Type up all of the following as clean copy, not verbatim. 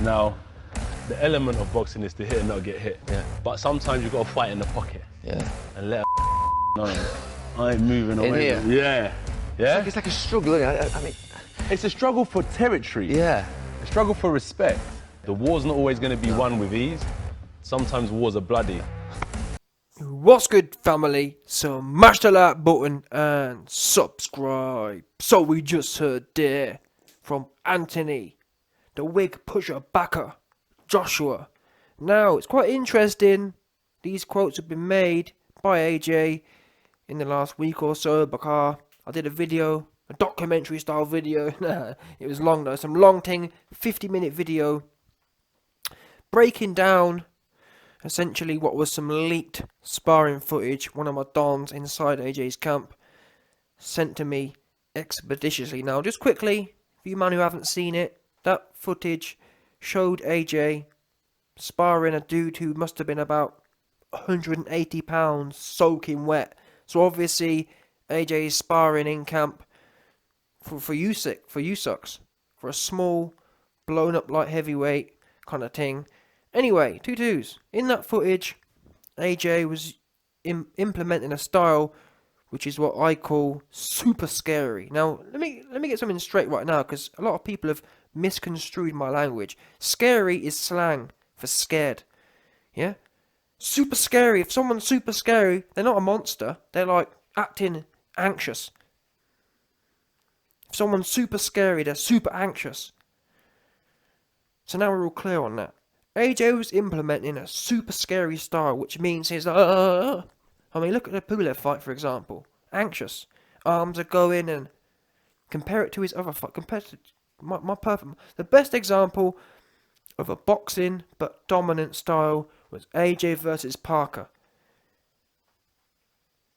Now, the element of boxing is to hit and not get hit. Yeah. But sometimes you got to fight in the pocket. Yeah. And let know I ain't moving away. In Yeah. Yeah. It's like a struggle. I mean, it's a struggle for territory. yeah. A struggle for respect. The war's not always going to be won with ease. Sometimes wars are bloody. What's good, family? So smash the like button and subscribe. So we just heard there from Anthony, the wig pusher backer, Joshua. Now it's quite interesting. These quotes have been made by AJ in the last week or so because I did a video, a documentary style video. It was long though, some long thing, 50-minute video breaking down essentially what was some leaked sparring footage one of my dons inside AJ's camp sent to me expeditiously. Now just quickly, for you man who haven't seen it, that footage showed AJ sparring a dude who must have been about 180 pounds soaking wet. So obviously AJ is sparring in camp for Usyk, for a small blown up light heavyweight kind of thing. Anyway, two-twos. In that footage, AJ was implementing a style which is what I call super scary. Now, let me get something straight right now, because a lot of people have misconstrued my language. Scary is slang for scared. Yeah? Super scary. If someone's super scary, they're not a monster. They're like acting anxious. If someone's super scary, they're super anxious. So now we're all clear on that. AJ was implementing a super scary style, which means he's like, I mean, look at the Pulev fight, for example. Anxious. Arms are going, and compare it to his other fight. Compare it to my perfect. The best example of a boxing but dominant style was AJ versus Parker.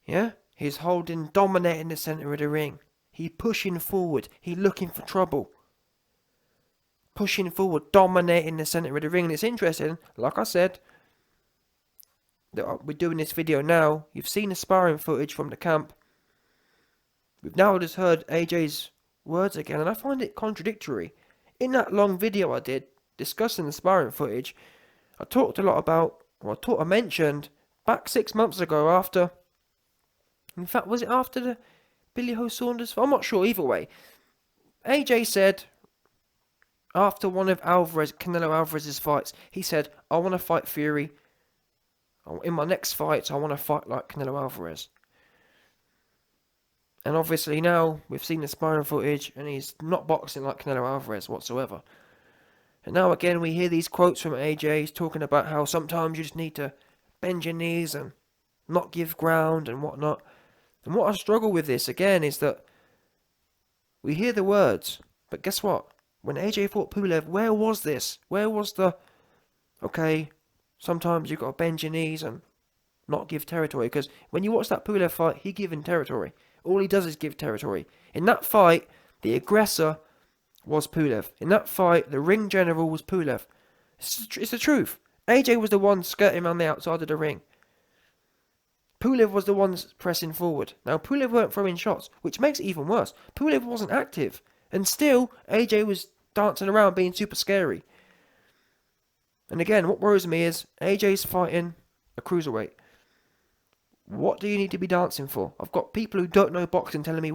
Yeah? He's dominating the centre of the ring. He pushing forward. He looking for trouble. Pushing forward, dominating the centre of the ring. And it's interesting, like I said, that we're doing this video now. You've seen the sparring footage from the camp. We've now just heard AJ's words again, and I find it contradictory. In that long video I did, discussing the sparring footage, I talked a lot about, I mentioned, back 6 months ago after, in fact, was it after the Billy Ho Saunders? I'm not sure, either way. AJ said, after one of Canelo Alvarez's fights, he said, I want to fight Fury. In my next fights, I want to fight like Canelo Alvarez. And obviously now, we've seen the sparring footage, and he's not boxing like Canelo Alvarez whatsoever. And now again, we hear these quotes from AJ. He's talking about how sometimes you just need to bend your knees and not give ground and whatnot. And what I struggle with this, again, is that we hear the words, but guess what? When AJ fought Pulev, where was this? Where was the, okay, sometimes you've got to bend your knees and not give territory? Because when you watch that Pulev fight, he given territory. All he does is give territory. In that fight, the aggressor was Pulev. In that fight, the ring general was Pulev. It's the truth. AJ was the one skirting around the outside of the ring. Pulev was the one pressing forward. Now, Pulev weren't throwing shots, which makes it even worse. Pulev wasn't active. And still, AJ was dancing around being super scary. And again, what worries me is AJ's fighting a cruiserweight. What do you need to be dancing for? I've got people who don't know boxing telling me,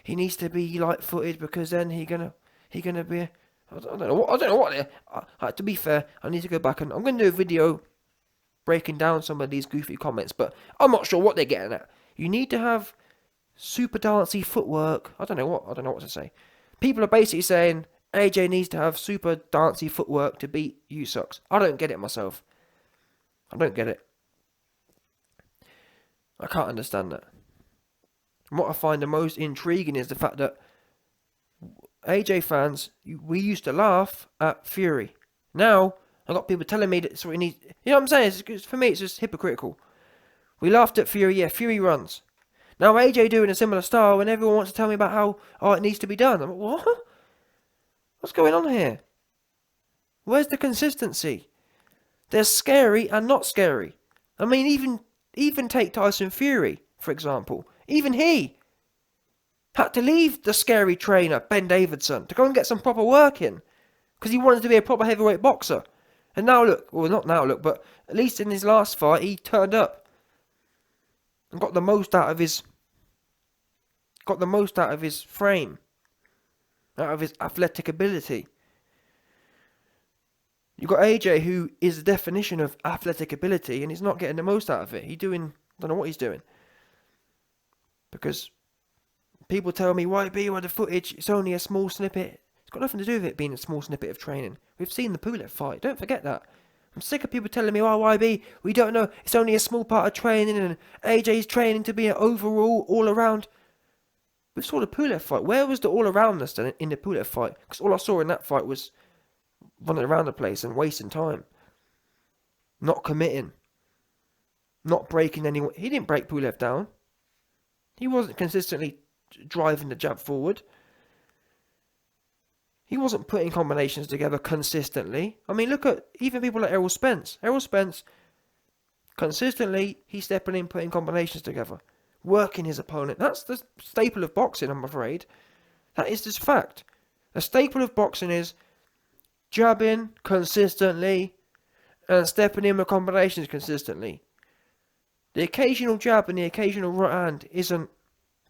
he needs to be light-footed because then he gonna be. I don't know what. To be fair, I need to go back and I'm gonna do a video breaking down some of these goofy comments, but I'm not sure what they're getting at. You need to have super dancey footwork. I don't know what to say. People are basically saying AJ needs to have super dancey footwork to beat Usyk. I don't get it myself. I don't get it. I can't understand that. And what I find the most intriguing is the fact that AJ fans, we used to laugh at Fury. Now, I've got people telling me that it's what he needs. You know what I'm saying? For me, it's just hypocritical. We laughed at Fury, yeah, Fury runs. Now AJ doing a similar style, and everyone wants to tell me about how it needs to be done. I'm like, what? What's going on here? Where's the consistency? There's scary and not scary. I mean, even take Tyson Fury, for example. Even he had to leave the scary trainer, Ben Davidson, to go and get some proper work in. because he wanted to be a proper heavyweight boxer. And now look, well, not now look, but at least in his last fight, he turned up and got the most out of his frame, out of his athletic ability. You've got AJ, who is the definition of athletic ability, and he's not getting the most out of it. Don't know what he's doing. Because people tell me, YB, the footage, it's only a small snippet. It's got nothing to do with it being a small snippet of training. We've seen the Pulev fight. Don't forget that. I'm sick of people telling me, YB, we don't know. It's only a small part of training, and AJ's training to be an overall, all-around. We saw the Pulev fight. Where was the all-aroundness then in the Pulev fight? Because all I saw in that fight was running around the place and wasting time. Not committing. Not breaking anyone. He didn't break Pulev down. He wasn't consistently driving the jab forward. He wasn't putting combinations together consistently. I mean, look at even people like Errol Spence. Errol Spence, consistently, he's stepping in, putting combinations together. Working his opponent. That's the staple of boxing, I'm afraid. That is just fact. The staple of boxing is jabbing consistently and stepping in with combinations consistently. The occasional jab and the occasional right hand isn't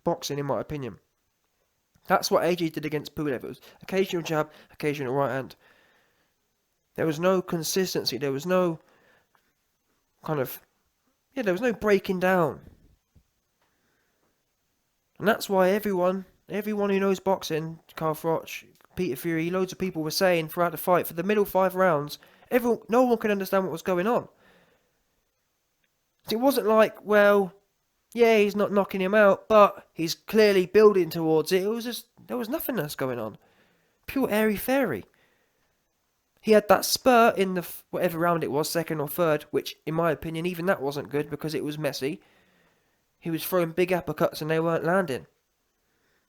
boxing, in my opinion. That's what AJ did against Pulev. It was occasional jab, occasional right hand. There was no consistency. There was no there was no breaking down. And that's why everyone who knows boxing, Carl Froch, Peter Fury, loads of people were saying throughout the fight, for the middle 5 rounds, no one could understand what was going on. It wasn't like, well, yeah, he's not knocking him out, but he's clearly building towards it. It was just, there was nothing else going on. Pure airy-fairy. He had that spur in the, whatever round it was, second or third, which, in my opinion, even that wasn't good because it was messy. He was throwing big uppercuts and they weren't landing.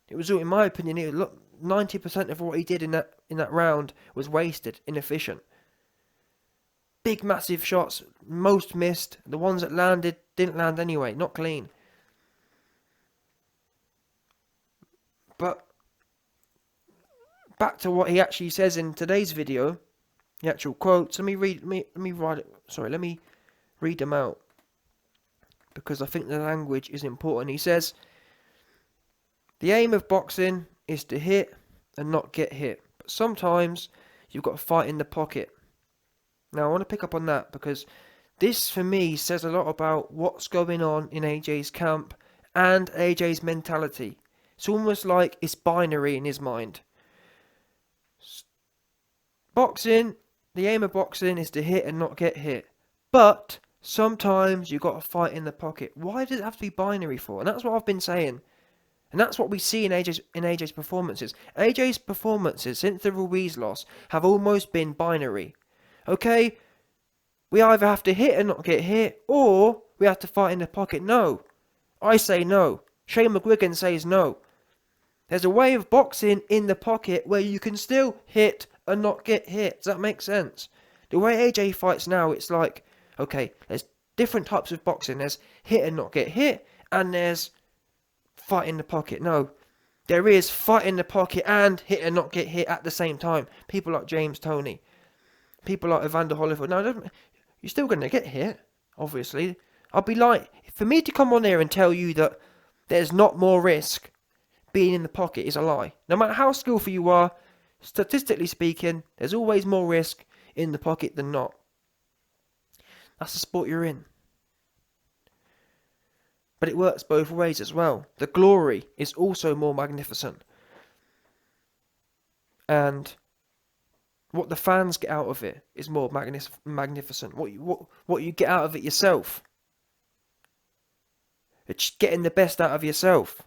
It was, in my opinion, 90% of what he did in that round was wasted, inefficient. Big, massive shots, most missed. The ones that landed didn't land anyway, not clean. But back to what he actually says in today's video, the actual quotes. Let me read them out because I think the language is important. He says, "The aim of boxing is to hit and not get hit, but sometimes you've got to fight in the pocket." Now I want to pick up on that because this for me says a lot about what's going on in AJ's camp and AJ's mentality. It's almost like it's binary in his mind. Boxing, the aim of boxing is to hit and not get hit, but sometimes you've got to fight in the pocket. Why does it have to be binary for? And that's what I've been saying. And that's what we see in AJ's performances. AJ's performances since the Ruiz loss have almost been binary. Okay, we either have to hit and not get hit, or we have to fight in the pocket. No, I say no. Shane McGuigan says no. There's a way of boxing in the pocket where you can still hit and not get hit. Does that make sense? The way AJ fights now, it's like, okay, there's different types of boxing. There's hit and not get hit, and there's fight in the pocket. No, there is fight in the pocket and hit and not get hit at the same time. People like James Toney. People like Evander Holyfield. No, you're still going to get hit, obviously. I'd be like, for me to come on here and tell you that there's not more risk being in the pocket is a lie. No matter how skillful you are, statistically speaking, there's always more risk in the pocket than not. That's the sport you're in. But it works both ways as well. The glory is also more magnificent. And what the fans get out of it is more magnificent. What you get out of it yourself. It's getting the best out of yourself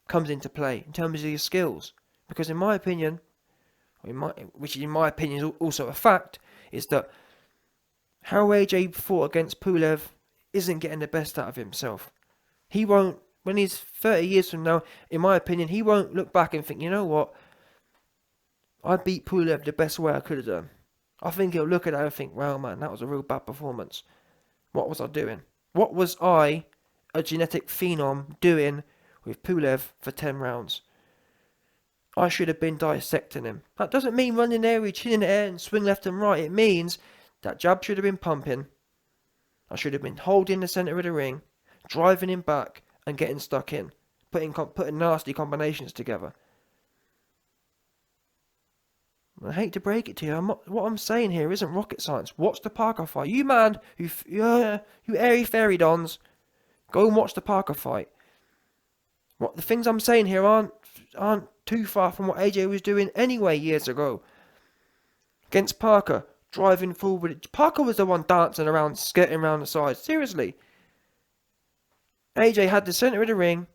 comes into play in terms of your skills. Because in my opinion, which in my opinion is also a fact, is that how AJ fought against Pulev isn't getting the best out of himself. He won't, when he's 30 years from now, in my opinion, he won't look back and think, you know what, I beat Pulev the best way I could have done. I think he'll look at that and think, well, man, that was a real bad performance. What was I doing? What was I, a genetic phenom, doing with Pulev for 10 rounds? I should have been dissecting him. That doesn't mean running there, with chin in the air and swing left and right. It means that jab should have been pumping. I should have been holding the centre of the ring, driving him back and getting stuck in, putting nasty combinations together. I hate to break it to you, what I'm saying here isn't rocket science. Watch the Parker fight. You man, you airy fairy dons, go and watch the Parker fight. What the things I'm saying here aren't too far from what AJ was doing anyway years ago. Against Parker, driving forward. Parker was the one dancing around, skirting around the side. Seriously. AJ had the centre of the ring.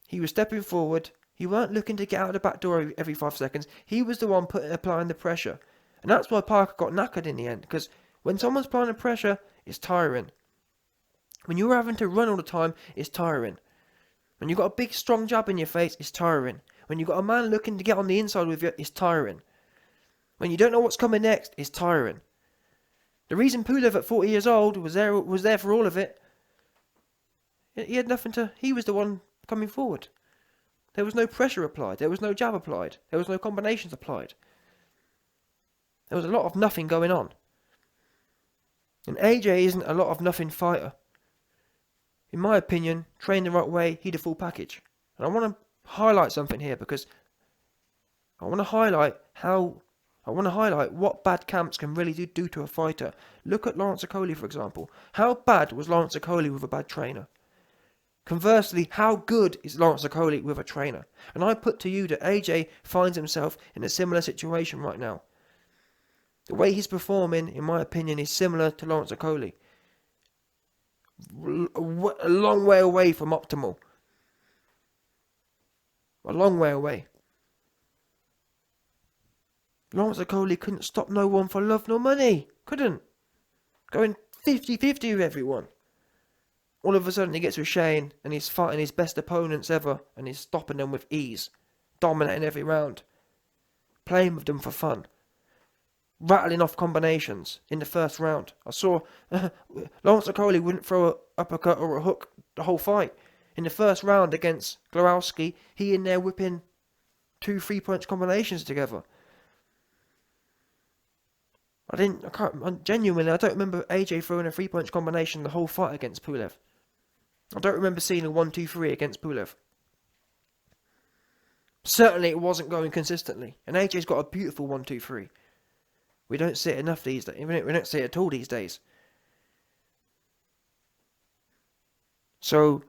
He was stepping forward. He weren't looking to get out of the back door every 5 seconds. He was the one applying the pressure. And that's why Parker got knackered in the end. Because when someone's applying the pressure, it's tiring. When you're having to run all the time, it's tiring. When you've got a big strong jab in your face, it's tiring. When you've got a man looking to get on the inside with you, it's tiring. When you don't know what's coming next, it's tiring. The reason Pulev at 40 years old was there for all of it. He had nothing to... He was the one coming forward. There was no pressure applied. There was no jab applied. There was no combinations applied. There was a lot of nothing going on. And AJ isn't a lot of nothing fighter. In my opinion, trained the right way, he'd a full package. And I want to highlight something here because I want to highlight what bad camps can really do to a fighter. Look at Lawrence Okolie, for example. How bad was Lawrence Okolie with a bad trainer? Conversely, how good is Lawrence Okolie with a trainer? And I put to you that AJ finds himself in a similar situation right now. The way he's performing, in my opinion, is similar to Lawrence Okolie. A long way away from optimal. A long way away. Lawrence Okolie couldn't stop no one for love nor money. Couldn't. Going 50-50 with everyone. All of a sudden he gets with Shane and he's fighting his best opponents ever and he's stopping them with ease. Dominating every round. Playing with them for fun. Rattling off combinations in the first round. I saw Lawrence Okolie wouldn't throw an uppercut or a hook the whole fight. In the first round against Glorowski, he in there whipping 2 3-punch combinations together. I don't remember AJ throwing a 3-punch combination the whole fight against Pulev. I don't remember seeing a 1-2-3 against Pulev. Certainly it wasn't going consistently. And AJ's got a beautiful 1-2-3. We don't see it enough these days. We don't see it at all these days. So,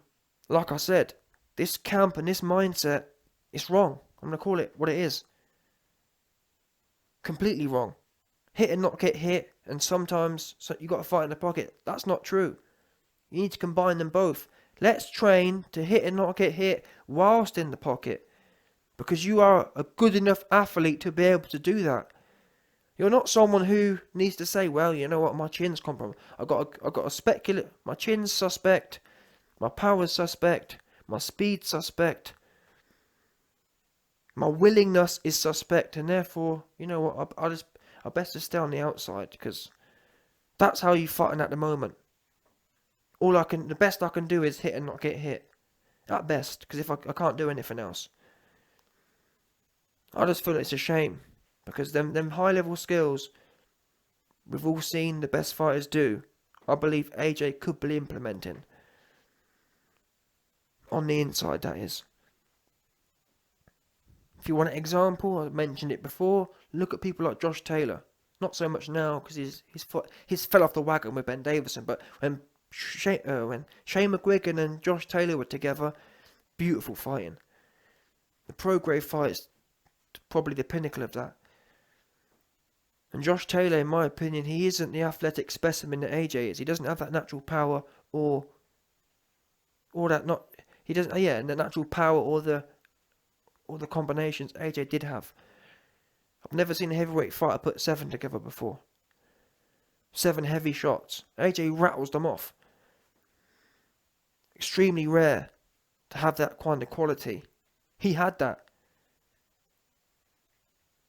like I said, this camp and this mindset is wrong. I'm going to call it what it is. Completely wrong. Hit and not get hit, and sometimes you got to fight in the pocket. That's not true. You need to combine them both. Let's train to hit and not get hit whilst in the pocket, because you are a good enough athlete to be able to do that. You're not someone who needs to say, well, you know what, my chin's compromised. I got a speculate. My chin's suspect. My power's suspect. My speed's suspect. My willingness is suspect, and therefore, you know what, I best to stay on the outside, because that's how you're fighting at the moment. The best I can do is hit and not get hit. At best, because if I can't do anything else. I just feel it's a shame, because them high level skills we've all seen the best fighters do, I believe AJ could be implementing. On the inside, that is. If you want an example, I mentioned it before, look at people like Josh Taylor. Not so much now, because he's fell off the wagon with Ben Davison, but when Shane McGuigan and Josh Taylor were together, beautiful fighting. The pro-grade fight is probably the pinnacle of that. And Josh Taylor, in my opinion, he isn't the athletic specimen that AJ is. He doesn't have that natural power or that not... He doesn't... Yeah, and the natural power or the combinations AJ did have. I've never seen a heavyweight fighter put 7 together before. 7 heavy shots. AJ rattles them off. Extremely rare to have that kind of quality. He had that.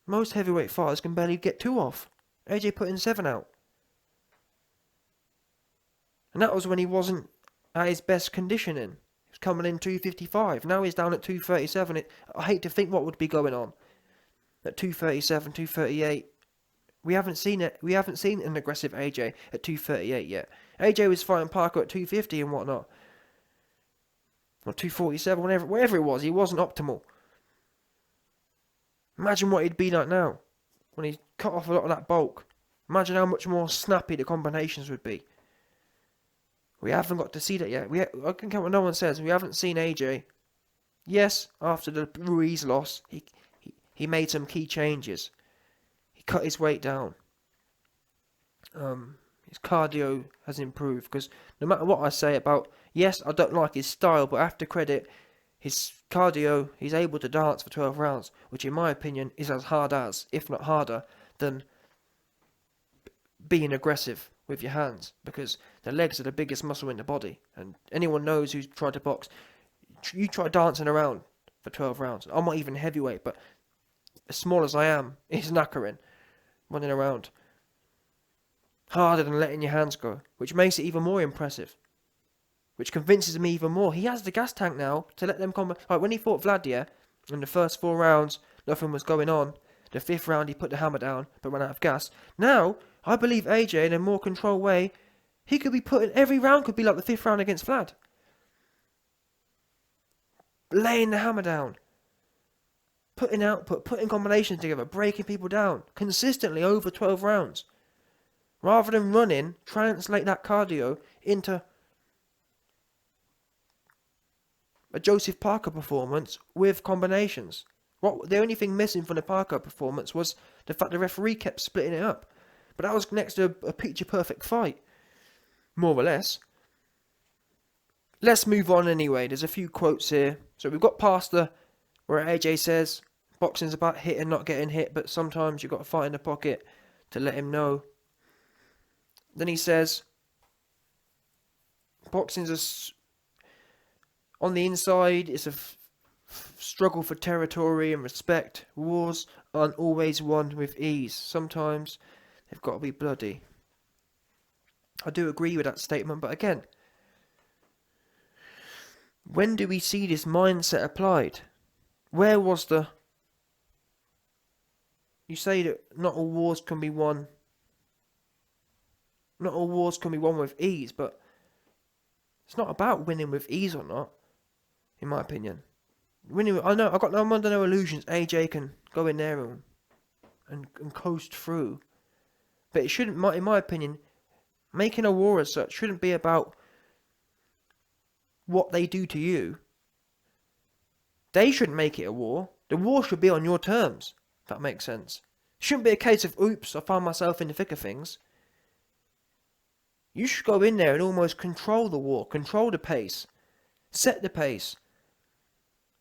Most heavyweight fighters can barely get 2 off. AJ putting 7 out. And that was when he wasn't at his best conditioning. He was coming in 255. Now he's down at 237. I hate to think what would be going on at 237, 238. We haven't seen it. We haven't seen an aggressive AJ at 238 yet. AJ was fighting Parker at 250 and whatnot, or 247, whatever it was. He wasn't optimal. Imagine what he'd be like now when he cut off a lot of that bulk. Imagine how much more snappy the combinations would be. We haven't got to see that yet. I can count what no one says. We haven't seen AJ. Yes, after the Ruiz loss, he made some key changes. He cut his weight down. His cardio has improved, because no matter what I say about, yes, I don't like his style, but I have to credit his cardio. He's able to dance for 12 rounds, which in my opinion is as hard as, if not harder, than being aggressive with your hands, because the legs are the biggest muscle in the body, and anyone knows who's tried to box, you try dancing around for 12 rounds. I'm not even heavyweight, but as small as I am, it's knackering running around harder than letting your hands go, which makes it even more impressive, which convinces me even more. He has the gas tank now to let them come. Like when he fought Vlad, yeah, in the first 4 rounds nothing was going on. The 5th round he put the hammer down but ran out of gas. Now I believe AJ, in a more controlled way, he could be putting, every round could be like the 5th round against Vlad, laying the hammer down, putting output, putting combinations together, breaking people down consistently over 12 rounds. Rather than running, translate that cardio into a Joseph Parker performance with combinations. The only thing missing from the Parker performance was the fact the referee kept splitting it up. But that was next to a picture-perfect fight, more or less. Let's move on anyway. There's a few quotes here. So we've got past where AJ says, boxing's about hitting, not getting hit, but sometimes you've got to fight in the pocket to let him know. Then he says, boxing's on the inside, it's a struggle for territory and respect. Wars aren't always won with ease. Sometimes they've got to be bloody. I do agree with that statement, but again, when do we see this mindset applied? Where was the... You say that not all wars can be won. Not all wars can be won with ease, but it's not about winning with ease or not, in my opinion. Winning, I'm under no illusions AJ can go in there and coast through, but it shouldn't, in my opinion, making a war as such shouldn't be about what they do to you. They shouldn't make it a war. The war should be on your terms, if that makes sense. It shouldn't be a case of, oops, I found myself in the thick of things. You should go in there and almost control the war, control the pace, set the pace.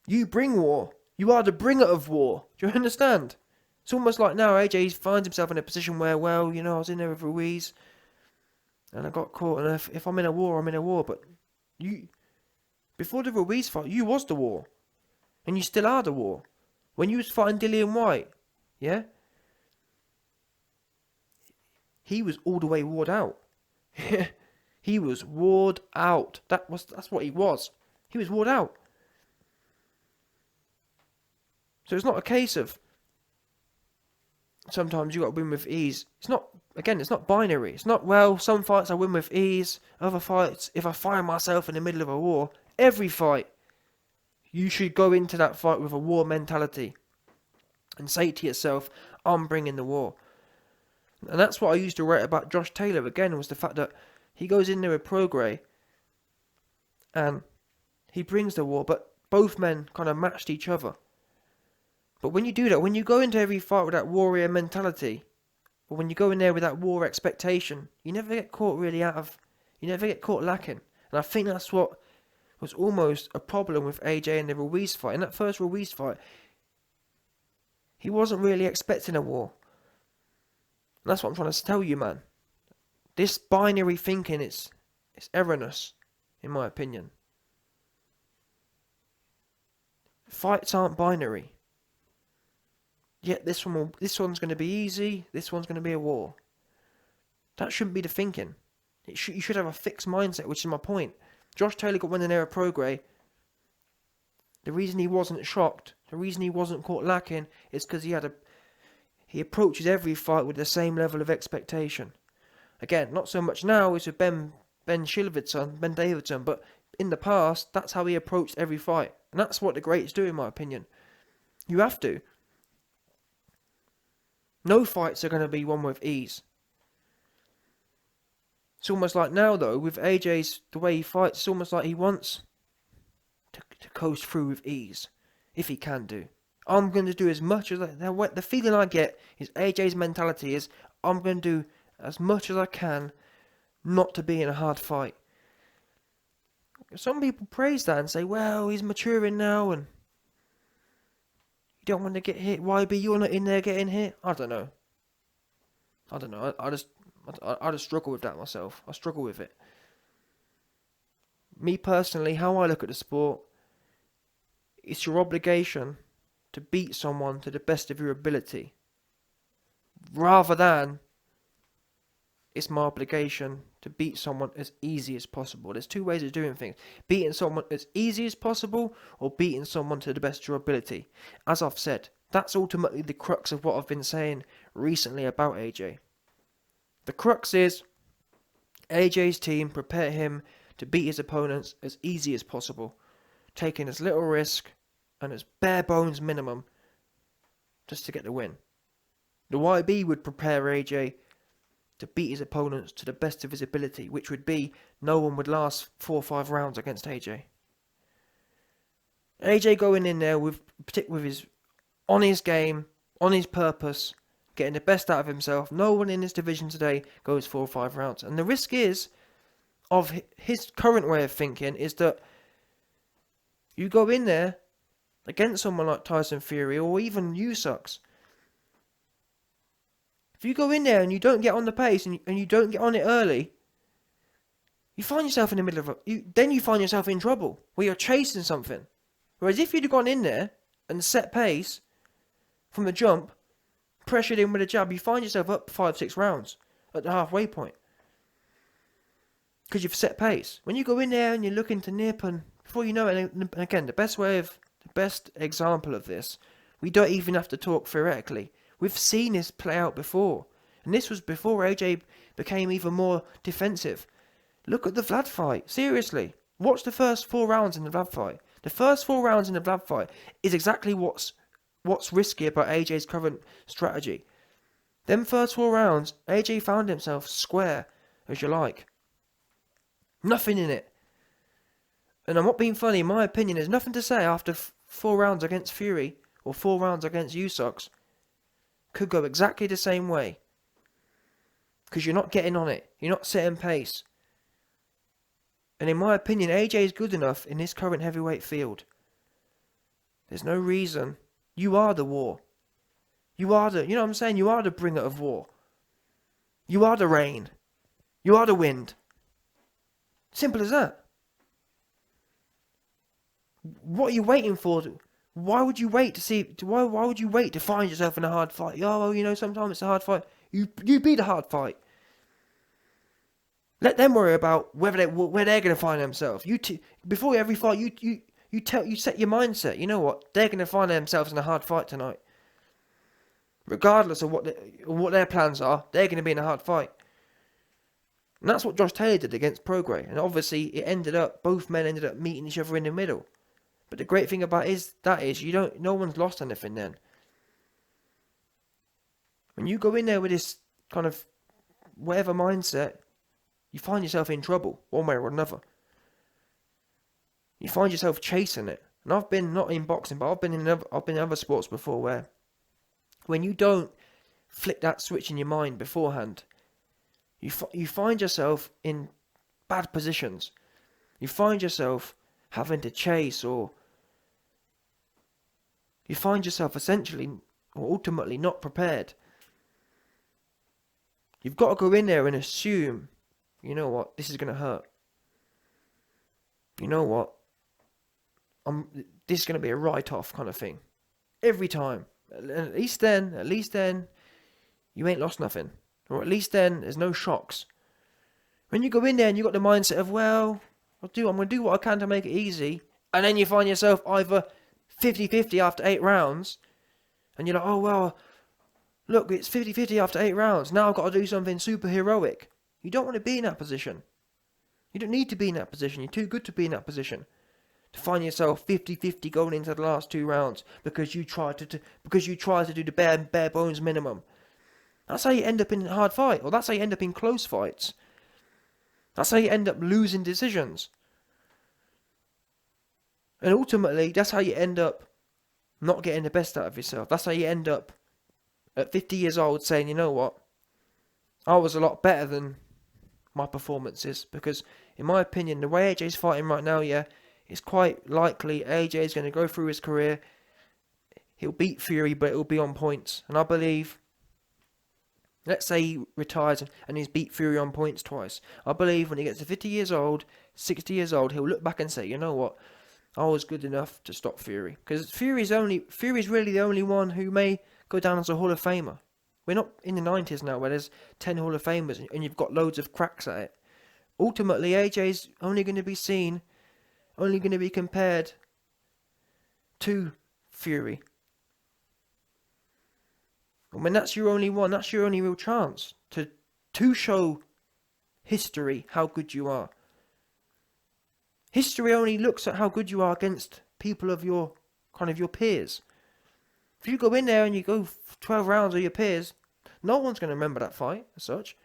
You bring war. You are the bringer of war. Do you understand? It's almost like now AJ finds himself in a position where, well, you know, I was in there with Ruiz and I got caught, and if I'm in a war, I'm in a war. But you, before the Ruiz fight, you was the war. And you still are the war. When you was fighting Dillian White, yeah? He was all the way warred out. He was warred out. That's what he was. He was warred out. So it's not a case of sometimes you got to win with ease. It's not binary. It's not, well, some fights I win with ease, other fights, if I find myself in the middle of a war, every fight, you should go into that fight with a war mentality and say to yourself, I'm bringing the war. And that's what I used to write about Josh Taylor again, was the fact that he goes in there with Prograis and he brings the war, but both men kind of matched each other. But when you do that, when you go into every fight with that warrior mentality, or when you go in there with that war expectation, you never get caught you never get caught lacking. And I think that's what was almost a problem with AJ in the Ruiz fight. In that first Ruiz fight, he wasn't really expecting a war. And that's what I'm trying to tell you, man. This binary thinking, it's erroneous, in my opinion. Fights aren't binary. Yet this one's going to be easy, this one's going to be a war. That shouldn't be the thinking. You should have a fixed mindset, which is my point. Josh Taylor got winning there at Prograis the reason he wasn't shocked, the reason he wasn't caught lacking, is because he approaches every fight with the same level of expectation. Again, not so much now, it's with Ben Davidson, but in the past, that's how he approached every fight. And that's what the greats do, in my opinion. You have to. No fights are going to be won with ease. It's almost like now, though, with AJ's, the way he fights, it's almost like he wants to coast through with ease, if he can do. I'm going to do as much as the feeling I get is AJ's mentality is, I'm going to do as much as I can not to be in a hard fight. Some people praise that and say, well, he's maturing now and you don't want to get hit. YB, you're not in there getting hit. I don't know. I just struggle with that myself. I struggle with it. Me personally, how I look at the sport, it's your obligation to beat someone to the best of your ability, rather than it's my obligation to beat someone as easy as possible. There's two ways of doing things. Beating someone as easy as possible, or beating someone to the best of your ability. As I've said, that's ultimately the crux of what I've been saying recently about AJ. The crux is AJ's team prepare him to beat his opponents as easy as possible, taking as little risk and as bare bones minimum just to get the win. The YB would prepare AJ to beat his opponents to the best of his ability, which would be no one would last 4 or 5 rounds against AJ. AJ going in there with his on his game, on his purpose, getting the best out of himself. No one in this division today goes 4 or 5 rounds. And the risk is, of his current way of thinking, is that you go in there against someone like Tyson Fury or even Usyk. If you go in there and you don't get on the pace and you don't get on it early, you find yourself in the middle of then you find yourself in trouble where you're chasing something. Whereas if you'd have gone in there and set pace from the jump, pressured in with a jab, you find yourself up 5-6 rounds at the halfway point. Because you've set pace. When you go in there and you're looking to nip, and before you know it, and again, the best example of this, we don't even have to talk theoretically. We've seen this play out before. And this was before AJ became even more defensive. Look at the Vlad fight. Seriously. Watch the first 4 rounds in the Vlad fight. The first 4 rounds in the Vlad fight is exactly what's risky about AJ's current strategy. Them first 4 rounds, AJ found himself square, as you like. Nothing in it. And I'm not being funny, in my opinion, there's nothing to say after 4 rounds against Fury, or 4 rounds against Usyk, could go exactly the same way. Because you're not getting on it. You're not setting pace. And in my opinion, AJ is good enough in this current heavyweight field. There's no reason. You are the war. You are the, you know what I'm saying? You are the bringer of war. You are the rain. You are the wind. Simple as that. What are you waiting for? Why would you wait to see? Why would you wait to find yourself in a hard fight? Oh, well, you know, sometimes it's a hard fight. You be the hard fight. Let them worry about where they're going to find themselves. Before every fight, you set your mindset. You know what? They're going to find themselves in a hard fight tonight. Regardless of what their plans are, they're going to be in a hard fight. And that's what Josh Taylor did against Prograis. And obviously, both men ended up meeting each other in the middle. But the great thing about that is no one's lost anything then. When you go in there with this kind of whatever mindset, you find yourself in trouble, one way or another. You find yourself chasing it. And I've been, not in boxing, but I've been in other sports before where when you don't flick that switch in your mind beforehand, you find yourself in bad positions. You find yourself having to chase, or you find yourself essentially or ultimately not prepared. You've got to go in there and assume, you know what, this is going to hurt. You know what, this is going to be a write-off kind of thing. Every time. At least then, you ain't lost nothing. Or at least then, there's no shocks. When you go in there and you've got the mindset of, well, I'm going to do what I can to make it easy, and then you find yourself either 50-50 after 8 rounds, and you're like, oh, well, look, it's 50-50 after 8 rounds. Now I've got to do something super heroic. You don't want to be in that position. You don't need to be in that position. You're too good to be in that position. To find yourself 50-50 going into the last 2 rounds because you try to do the bare bones minimum. That's how you end up in a hard fight, or that's how you end up in close fights. That's how you end up losing decisions. And ultimately, that's how you end up not getting the best out of yourself. That's how you end up at 50 years old saying, you know what, I was a lot better than my performances. Because in my opinion, the way AJ's fighting right now, yeah, it's quite likely AJ's going to go through his career. He'll beat Fury, but it'll be on points. And I believe, let's say he retires and he's beat Fury on points twice. I believe when he gets to 50 years old, 60 years old, he'll look back and say, you know what, I was good enough to stop Fury. Because Fury's really the only one who may go down as a Hall of Famer. We're not in the 90s now where there's 10 Hall of Famers and you've got loads of cracks at it. Ultimately, AJ's only going to be compared to Fury. I mean, that's your only one. That's your only real chance to show history how good you are. History only looks at how good you are against people of your peers. If you go in there and you go 12 rounds with your peers, no one's going to remember that fight as such.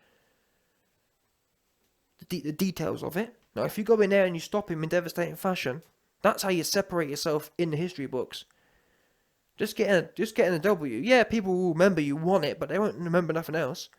The details of it. Now, if you go in there and you stop him in devastating fashion, that's how you separate yourself in the history books. Just getting a W. Yeah, people will remember you won it, but they won't remember nothing else.